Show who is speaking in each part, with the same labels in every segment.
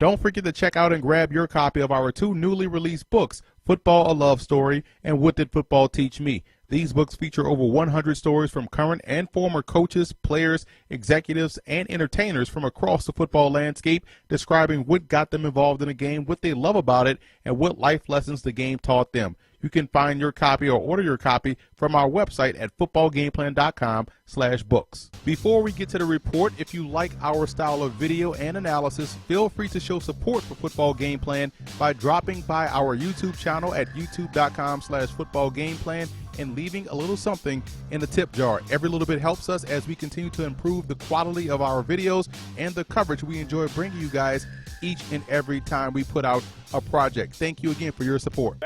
Speaker 1: Don't forget to check out and grab your copy of our 2 newly released books, Football: A Love Story and What Did Football Teach Me? These books feature over 100 stories from current and former coaches, players, executives, and entertainers from across the football landscape, describing what got them involved in the game, what they love about it, and what life lessons the game taught them. You can find your copy or order your copy from our website at footballgameplan.com/books. Before we get to the report, if you like our style of video and analysis, feel free to show support for Football Game Plan by dropping by our YouTube channel at youtube.com/footballgameplan and leaving a little something in the tip jar. Every little bit helps us as we continue to improve the quality of our videos and the coverage we enjoy bringing you guys each and every time we put out a project. Thank you again for your support.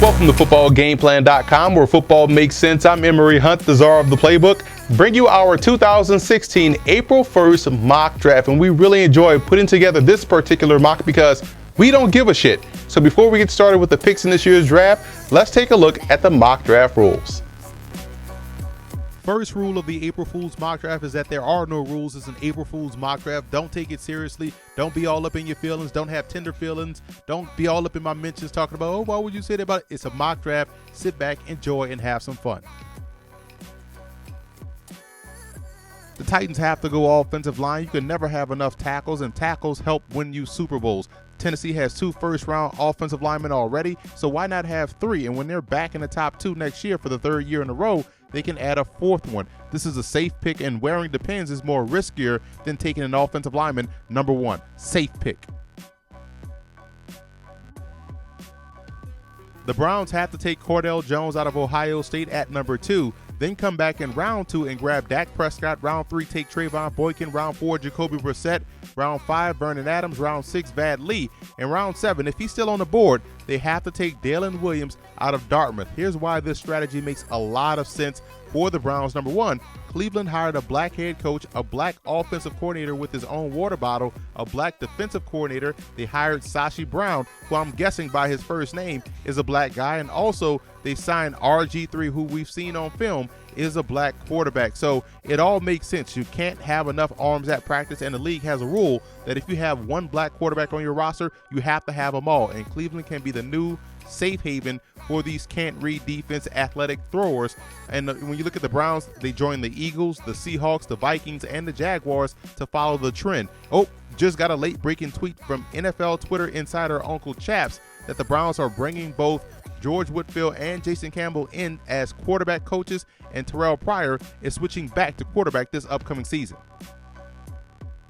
Speaker 1: Welcome to footballgameplan.com, where football makes sense. I'm Emery Hunt, the czar of the playbook. Bring you our 2016 April 1st mock draft, and we really enjoy putting together this particular mock because we don't give a shit. So before we get started with the picks in this year's draft, let's take a look at the mock draft rules. First rule of the April Fool's mock draft is that there are no rules. It's an April Fool's mock draft. Don't take it seriously. Don't be all up in your feelings. Don't have tender feelings. Don't be all up in my mentions talking about, oh, why would you say that about it? It's a mock draft. Sit back, enjoy, and have some fun. The Titans have to go offensive line. You can never have enough tackles, and tackles help win you Super Bowls. Tennessee has 2 first-round offensive linemen already, so why not have 3? And when they're back in the top 2 next year for the 3rd year in a row, they can add a 4th one. This is a safe pick, and wearing the pins is more riskier than taking an offensive lineman. Number 1, safe pick. The Browns have to take Cordell Jones out of Ohio State at number 2, then come back in round 2 and grab Dak Prescott. Round 3, take Trayvon Boykin. Round 4, Jacoby Brissett. Round 5, Vernon Adams. Round 6, Vad Lee. And round 7, if he's still on the board, they have to take Dalen Williams out of Dartmouth. Here's why this strategy makes a lot of sense for the Browns. Number 1, Cleveland hired a black head coach, a black offensive coordinator with his own water bottle, a black defensive coordinator. They hired Sashi Brown, who I'm guessing by his first name is a black guy, and also they signed RG3, who we've seen on film is a black quarterback. So it all makes sense. You can't have enough arms at practice, and the league has a rule that if you have one black quarterback on your roster, you have to have them all, and Cleveland can be the new safe haven for these can't-read defense athletic throwers. And when you look at the Browns, they joined the Eagles, the Seahawks, the Vikings, and the Jaguars to follow the trend. Oh, just got a late-breaking tweet from NFL Twitter insider Uncle Chaps that the Browns are bringing both George Whitfield and Jason Campbell in as quarterback coaches, and Terrell Pryor is switching back to quarterback this upcoming season.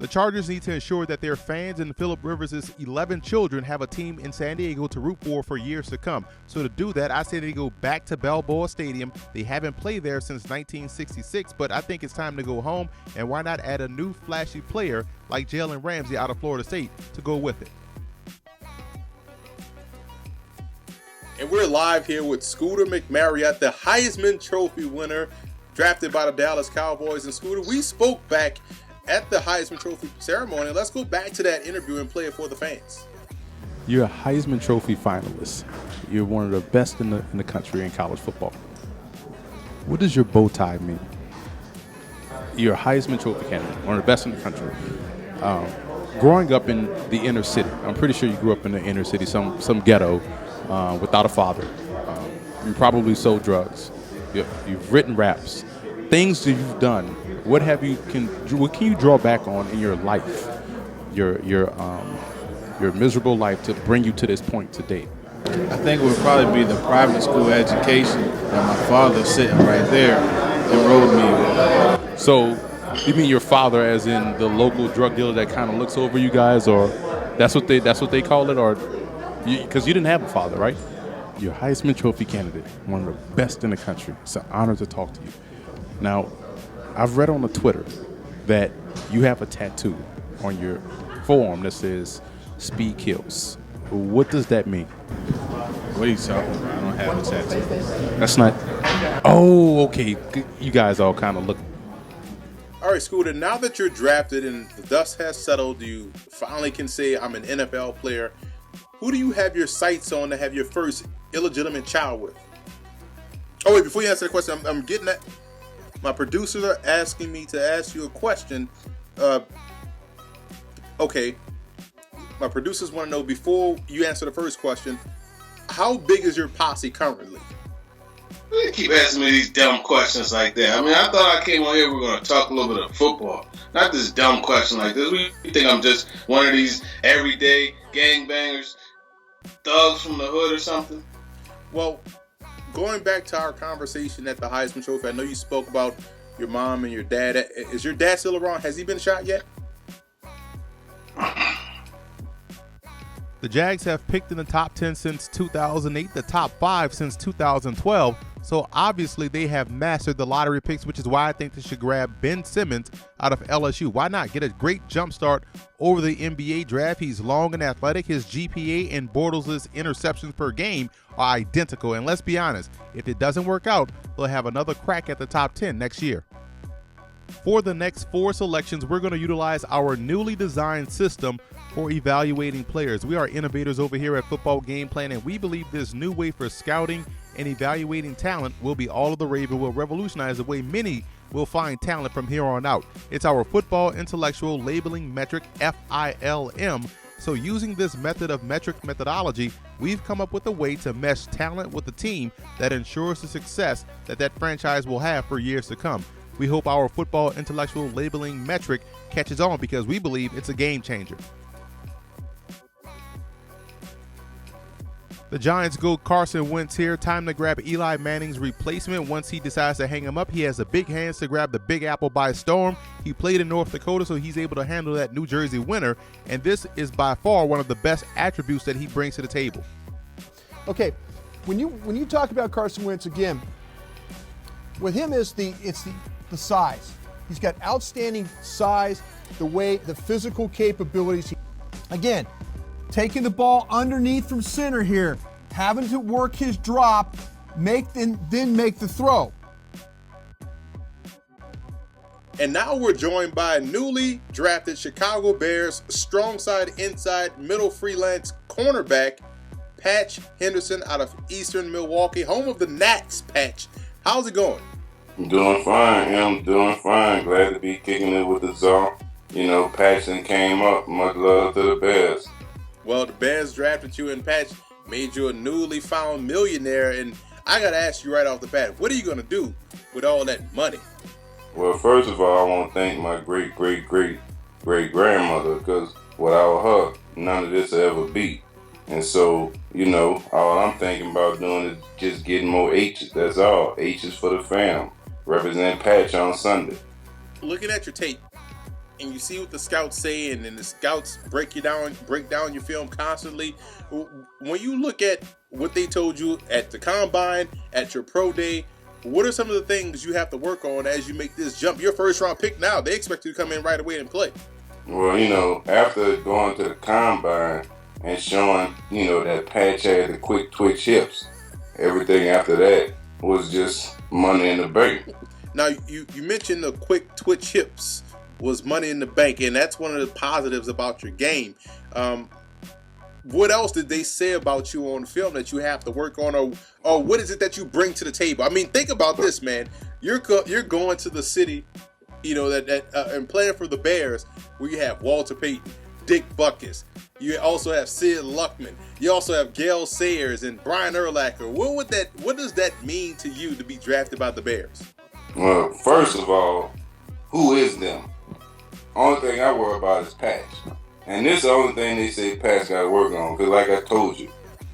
Speaker 1: The Chargers need to ensure that their fans and Phillip Rivers' 11 children have a team in San Diego to root for years to come. So to do that, I say they go back to Balboa Stadium. They haven't played there since 1966, but I think it's time to go home, and why not add a new flashy player like Jalen Ramsey out of Florida State to go with it.
Speaker 2: And we're live here with Scooter McMarriott, the Heisman Trophy winner, drafted by the Dallas Cowboys. And Scooter, we spoke back at the Heisman Trophy ceremony. Let's go back to that interview and play it for the fans.
Speaker 3: You're a Heisman Trophy finalist. You're one of the best in the country in college football. What does your bow tie mean? You're a Heisman Trophy candidate, one of the best in the country. Growing up in the inner city, I'm pretty sure you grew up in the inner city, some ghetto, without a father. You probably sold drugs. You've written raps. Things that you've done. What can you draw back on in your life, your miserable life, to bring you to this point today?
Speaker 4: I think it would probably be the private school education that my father sitting right there enrolled me with.
Speaker 3: So you mean your father as in the local drug dealer that kind of looks over you guys, or that's what they call it, or because you didn't have a father, right? You're a Heisman Trophy candidate, one of the best in the country. It's an honor to talk to you. Now, I've read on the Twitter that you have a tattoo on your forearm that says "Speed Kills." What does that mean?
Speaker 4: What are you talking about? I don't have a tattoo.
Speaker 3: That's not. Oh, okay. You guys all kind of look.
Speaker 2: All right, Scooter, now that you're drafted and the dust has settled, you finally can say, I'm an NFL player. Who do you have your sights on to have your first illegitimate child with? Oh, wait, before you answer the question, I'm getting that. My producers are asking me to ask you a question Okay, my producers want to know, before you answer the first question, how big is your posse currently?
Speaker 4: You keep asking me these dumb questions like that. I mean, I thought I came on here, we were going to talk a little bit of football. Not this dumb question like this. You think I'm just one of these everyday gangbangers, thugs from the hood or something?
Speaker 2: Well, going back to our conversation at the Heisman Trophy, I know you spoke about your mom and your dad. Is your dad still around? Has he been shot yet?
Speaker 1: The Jags have picked in the top 10 since 2008, the top 5 since 2012. So obviously they have mastered the lottery picks, which is why I think they should grab Ben Simmons out of LSU. Why not get a great jump start over the NBA draft? He's long and athletic. His GPA and Bortles' interceptions per game are identical. And let's be honest, if it doesn't work out, they'll have another crack at the top 10 next year. For the next 4 selections, we're going to utilize our newly designed system for evaluating players. We are innovators over here at Football Gameplan, and we believe this new way for scouting and evaluating talent will be all of the rave and will revolutionize the way many will find talent from here on out. It's our Football Intellectual Labeling Metric, FILM. So using this method of metric methodology, we've come up with a way to mesh talent with the team that ensures the success that franchise will have for years to come. We hope our Football Intellectual Labeling Metric catches on because we believe it's a game changer. The Giants go Carson Wentz here. Time to grab Eli Manning's replacement. Once he decides to hang him up, he has the big hands to grab the Big Apple by storm. He played in North Dakota, so he's able to handle that New Jersey winter. And this is by far one of the best attributes that he brings to the table.
Speaker 5: Okay, when you talk about Carson Wentz again, with him it's the size. He's got outstanding size, the physical capabilities. Again, taking the ball underneath from center here, having to work his drop, then make the throw.
Speaker 2: And now we're joined by newly drafted Chicago Bears strong side, inside, middle freelance cornerback, Patch Henderson out of Eastern Milwaukee, home of the Nats. Patch, how's it going?
Speaker 6: I'm doing fine. I'm doing fine. Glad to be kicking it with the Czar. Patch came up. Much love to the Bears.
Speaker 2: Well, the Bears drafted you, and Patch made you a newly found millionaire. And I got to ask you right off the bat, what are you going to do with all that money?
Speaker 6: Well, first of all, I want to thank my great-great-great-great-grandmother, because without her, none of this will ever be. And so, all I'm thinking about doing is just getting more H's. That's all. H's for the fam. Represent Patch on Sunday.
Speaker 2: Looking at your tape, and you see what the scouts say, and then the scouts break down your film constantly. When you look at what they told you at the combine, at your pro day, what are some of the things you have to work on as you make this jump? Your first round pick now, they expect you to come in right away and play.
Speaker 6: Well, after going to the combine and showing, that Patch had the quick twitch hips, everything after that was just money in the bank.
Speaker 2: Now, you mentioned the quick twitch hips was money in the bank, and that's one of the positives about your game. What else did they say about you on film that you have to work on, or what is it that you bring to the table? I mean, think about this, man. You're going to the city, and playing for the Bears, where you have Walter Payton, Dick Butkus. You also have Sid Luckman. You also have Gale Sayers and Brian Urlacher. What does that mean to you to be drafted by the Bears?
Speaker 6: Well, first of all, who is them? Only thing I worry about is Patch. And this is the only thing they say Patch got to work on. Because like I told you,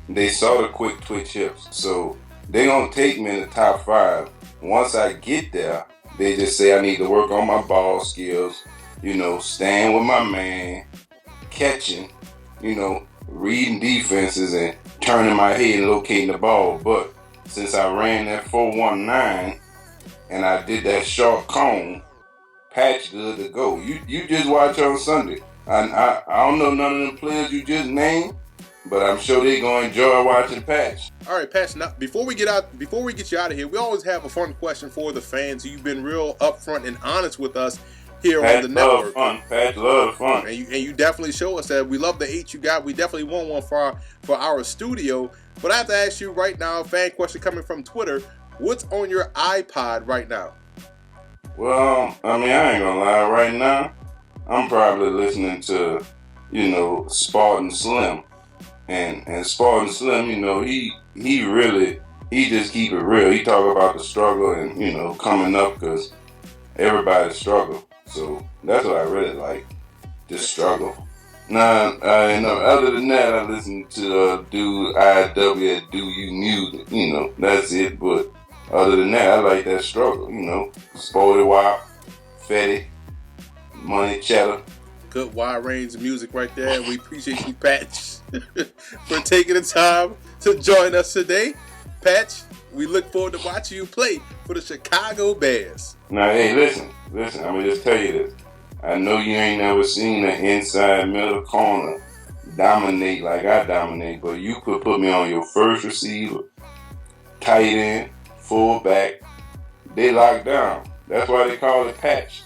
Speaker 6: they saw the quick twitch hips. So they going to take me in the top 5. Once I get there, they just say I need to work on my ball skills. Staying with my man, catching, reading defenses and turning my head and locating the ball. But since I ran that 4.19 and I did that short cone, Patch good to go. You just watch on Sunday. I don't know none of them players you just named, but I'm sure they're gonna enjoy watching Patch.
Speaker 2: All right, Patch. Now, before we get you out of here, we always have a fun question for the fans. You've been real upfront and honest with us here
Speaker 6: Patch
Speaker 2: on the network.
Speaker 6: Patch love fun.
Speaker 2: And you definitely show us that. We love the 8 you got. We definitely want one for our studio. But I have to ask you right now, a fan question coming from Twitter. What's on your iPod right now?
Speaker 6: Well, I ain't gonna lie right now. I'm probably listening to, Spartan Slim. And Spartan Slim, he just keep it real. He talk about the struggle and, coming up because everybody struggle. So that's what I really like, the struggle. Now, other than that, I listen to dude IW at Do You Music. That's it. But other than that, I like that struggle. Sporty Wop, Fetty, Money Cheddar.
Speaker 2: Good wide range of music right there. We appreciate you, Patch, for taking the time to join us today. Patch, we look forward to watching you play for the Chicago Bears.
Speaker 6: Now, hey, listen. I'm going to just tell you this. I know you ain't never seen an inside middle corner dominate like I dominate, but you could put me on your first receiver, tight end, fullback. They locked down. That's why they call it Patch.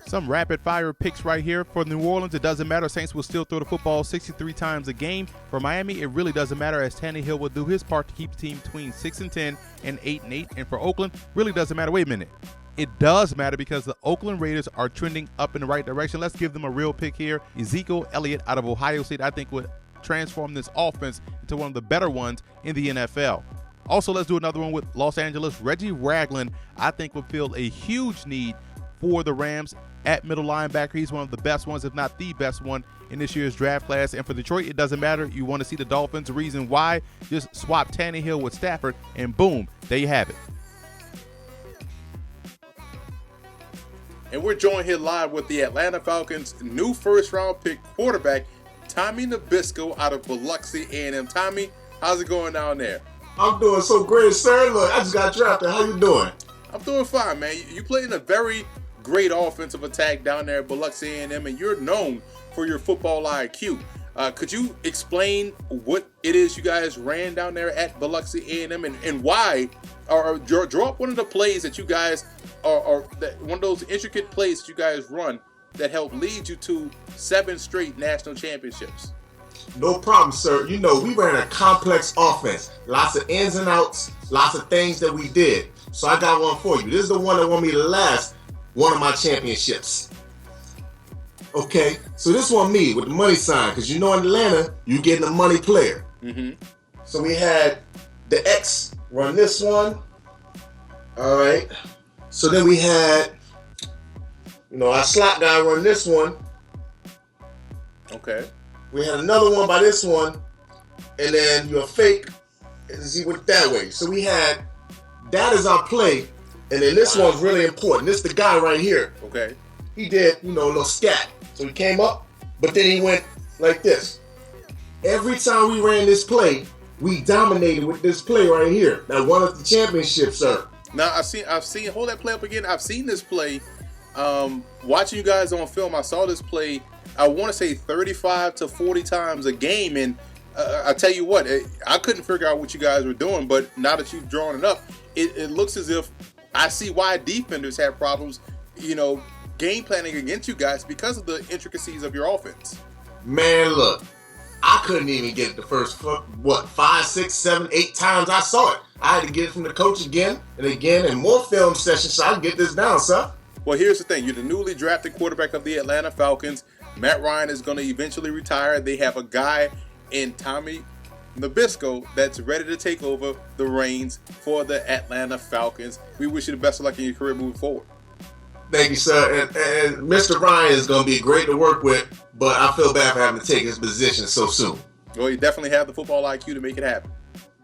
Speaker 1: Some rapid-fire picks right here. For New Orleans, it doesn't matter. Saints will still throw the football 63 times a game. For Miami, it really doesn't matter, as Tannehill will do his part to keep the team between 6-10 and 8-8. And for Oakland, really doesn't matter. Wait a minute. It does matter because the Oakland Raiders are trending up in the right direction. Let's give them a real pick here. Ezekiel Elliott out of Ohio State, I think, would transform this offense into one of the better ones in the NFL. Also, let's do another one with Los Angeles. Reggie Ragland, I think, would fill a huge need for the Rams at middle linebacker. He's one of the best ones, if not the best one, in this year's draft class. And for Detroit, it doesn't matter. You want to see the Dolphins. The reason why, just swap Tannehill with Stafford, and boom, there you have it.
Speaker 2: And we're joined here live with the Atlanta Falcons' new first-round pick quarterback, Tommy Nabisco out of Biloxi A&M. Tommy, how's it going down there?
Speaker 7: I'm doing so great, sir. Look, I just got drafted. How you doing?
Speaker 2: I'm doing fine, man. You play in a very great offensive attack down there at Biloxi A&M, and you're known for your football IQ. Could you explain what it is you guys ran down there at Biloxi A&M and why, or draw up one of the plays that you guys or one of those intricate plays that you guys run that helped lead you to 7 straight national championships?
Speaker 7: No problem, sir. We ran a complex offense. Lots of ins and outs, lots of things that we did. So I got one for you. This is the one that won me the last one of my championships. Okay, so this one me with the money sign, because in Atlanta, you getting a money player.
Speaker 2: Mm-hmm.
Speaker 7: So we had the X run this one. All right. So then we had, our slot guy run this one.
Speaker 2: Okay.
Speaker 7: We had another one by this one, and then your fake, and he went that way. So we had, that is our play, and then this one's really important. This is the guy right here.
Speaker 2: Okay.
Speaker 7: He did, a little scat. So he came up, but then he went like this. Every time we ran this play, we dominated with this play right here. That won us the championship, sir.
Speaker 2: Now I've seen. Hold that play up again. I've seen this play. Watching you guys on film, I saw this play. I want to say 35 to 40 times a game, and I tell you what, I couldn't figure out what you guys were doing. But now that you've drawn it up, it looks as if I see why defenders have problems. Game planning against you guys because of the intricacies of your offense.
Speaker 7: Man, look, I couldn't even get it the first 5, 6, 7, 8 times I saw it. I had to get it from the coach again and more film sessions so I can get this down, sir.
Speaker 2: Well, here's the thing. You're the newly drafted quarterback of the Atlanta Falcons. Matt Ryan is going to eventually retire. They have a guy in Tommy Nabisco that's ready to take over the reins for the Atlanta Falcons. We wish you the best of luck in your career moving forward.
Speaker 7: Thank you, sir. And Mr. Ryan is going to be great to work with, but I feel bad for having to take his position so soon.
Speaker 2: Well, you definitely have the football IQ to make it happen.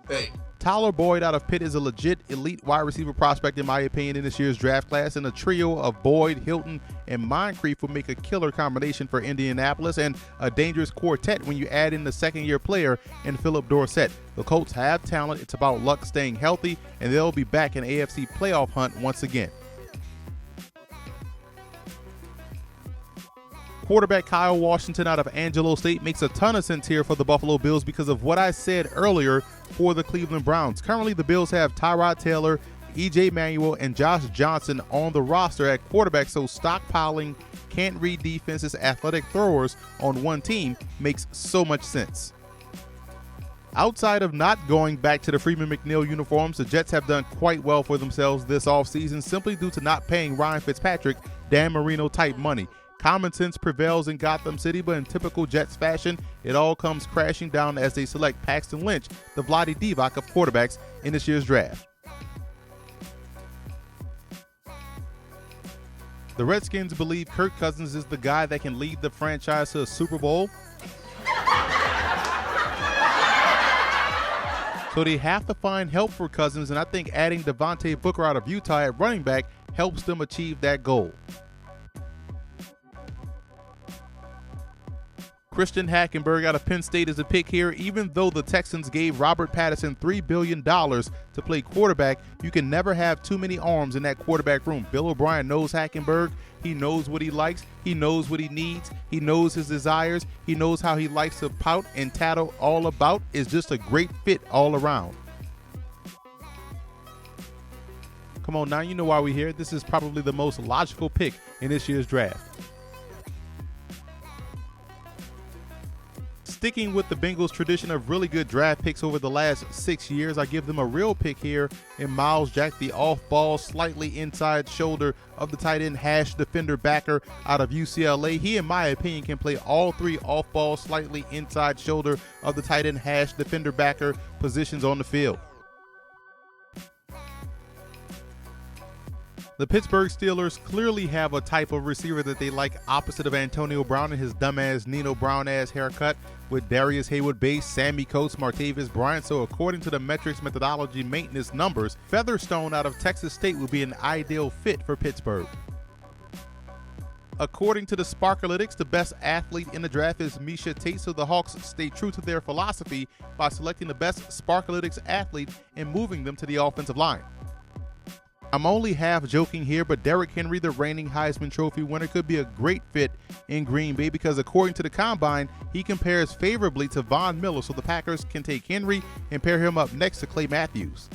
Speaker 7: Thank you.
Speaker 1: Tyler Boyd out of Pitt is a legit elite wide receiver prospect, in my opinion, in this year's draft class. And a trio of Boyd, Hilton, and Moncrief will make a killer combination for Indianapolis, and a dangerous quartet when you add in the second-year player in Philip Dorsett. The Colts have talent. It's about luck staying healthy, and they'll be back in AFC playoff hunt once again. Quarterback Kyle Washington out of Angelo State makes a ton of sense here for the Buffalo Bills because of what I said earlier for the Cleveland Browns. Currently, the Bills have Tyrod Taylor, E.J. Manuel, and Josh Johnson on the roster at quarterback, so stockpiling can't read defenses, athletic throwers on one team makes so much sense. Outside of not going back to the Freeman McNeil uniforms, the Jets have done quite well for themselves this offseason simply due to not paying Ryan Fitzpatrick Dan Marino type money. Common sense prevails in Gotham City, but in typical Jets fashion, it all comes crashing down as they select Paxton Lynch, the Vlade Divac of quarterbacks, in this year's draft. The Redskins believe Kirk Cousins is the guy that can lead the franchise to a Super Bowl. So they have to find help for Cousins, and I think adding Devontae Booker out of Utah at running back helps them achieve that goal. Christian Hackenberg out of Penn State is a pick here. Even though the Texans gave Robert Pattinson $3 billion to play quarterback, you can never have too many arms in that quarterback room. Bill O'Brien knows Hackenberg. He knows what he likes. He knows what he needs. He knows his desires. He knows how he likes to pout and tattle all about. It's just a great fit all around. Come on now, you know why we're here. This is probably the most logical pick in this year's draft. Sticking with the Bengals' tradition of really good draft picks over the last 6 years, I give them a real pick here in Miles Jack, the off-ball, slightly inside shoulder of the tight end hash defender backer out of UCLA. He, in my opinion, can play all three off-ball, slightly inside shoulder of the tight end hash defender backer positions on the field. The Pittsburgh Steelers clearly have a type of receiver that they like opposite of Antonio Brown and his dumbass Nino Brown-ass haircut with Darius Haywood-Bates, Sammy Coates, Martavis Bryant. So according to the metrics methodology maintenance numbers, Featherstone out of Texas State would be an ideal fit for Pittsburgh. According to the Sparkalytics, the best athlete in the draft is Misha Tate, so the Hawks stay true to their philosophy by selecting the best Sparkalytics athlete and moving them to the offensive line. I'm only half joking here, but Derrick Henry, the reigning Heisman Trophy winner, could be a great fit in Green Bay because according to the Combine, he compares favorably to Von Miller, so the Packers can take Henry and pair him up next to Clay Matthews.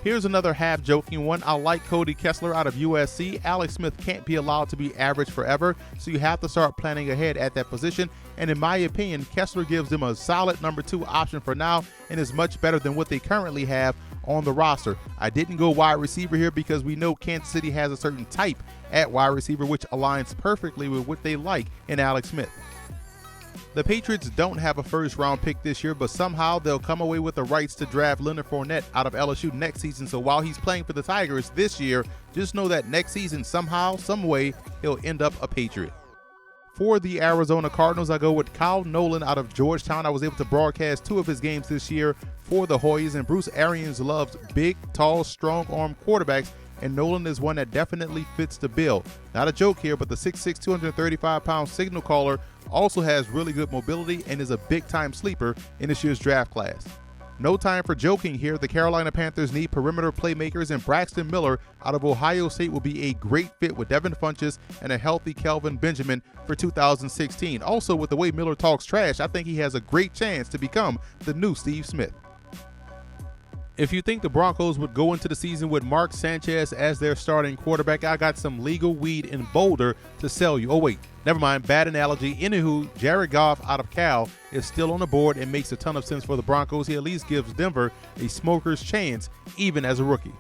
Speaker 1: Here's another half-joking one. I like Cody Kessler out of USC. Alex Smith can't be allowed to be average forever, so you have to start planning ahead at that position. And in my opinion, Kessler gives them a solid number 2 option for now and is much better than what they currently have on the roster. I didn't go wide receiver here because we know Kansas City has a certain type at wide receiver which aligns perfectly with what they like in Alex Smith. The Patriots don't have a first-round pick this year, but somehow they'll come away with the rights to draft Leonard Fournette out of LSU next season. So while he's playing for the Tigers this year, just know that next season, somehow, some way, he'll end up a Patriot. For the Arizona Cardinals, I go with Kyle Nolan out of Georgetown. I was able to broadcast 2 of his games this year for the Hoyas, and Bruce Arians loves big, tall, strong-arm quarterbacks, and Nolan is one that definitely fits the bill. Not a joke here, but the 6'6", 235-pound signal caller also has really good mobility and is a big-time sleeper in this year's draft class. No time for joking here. The Carolina Panthers need perimeter playmakers, and Braxton Miller out of Ohio State will be a great fit with Devin Funchess and a healthy Kelvin Benjamin for 2016. Also, with the way Miller talks trash, I think he has a great chance to become the new Steve Smith. If you think the Broncos would go into the season with Mark Sanchez as their starting quarterback, I got some legal weed in Boulder to sell you. Oh wait, never mind, bad analogy. Anywho, Jared Goff out of Cal is still on the board and makes a ton of sense for the Broncos. He at least gives Denver a smoker's chance even as a rookie.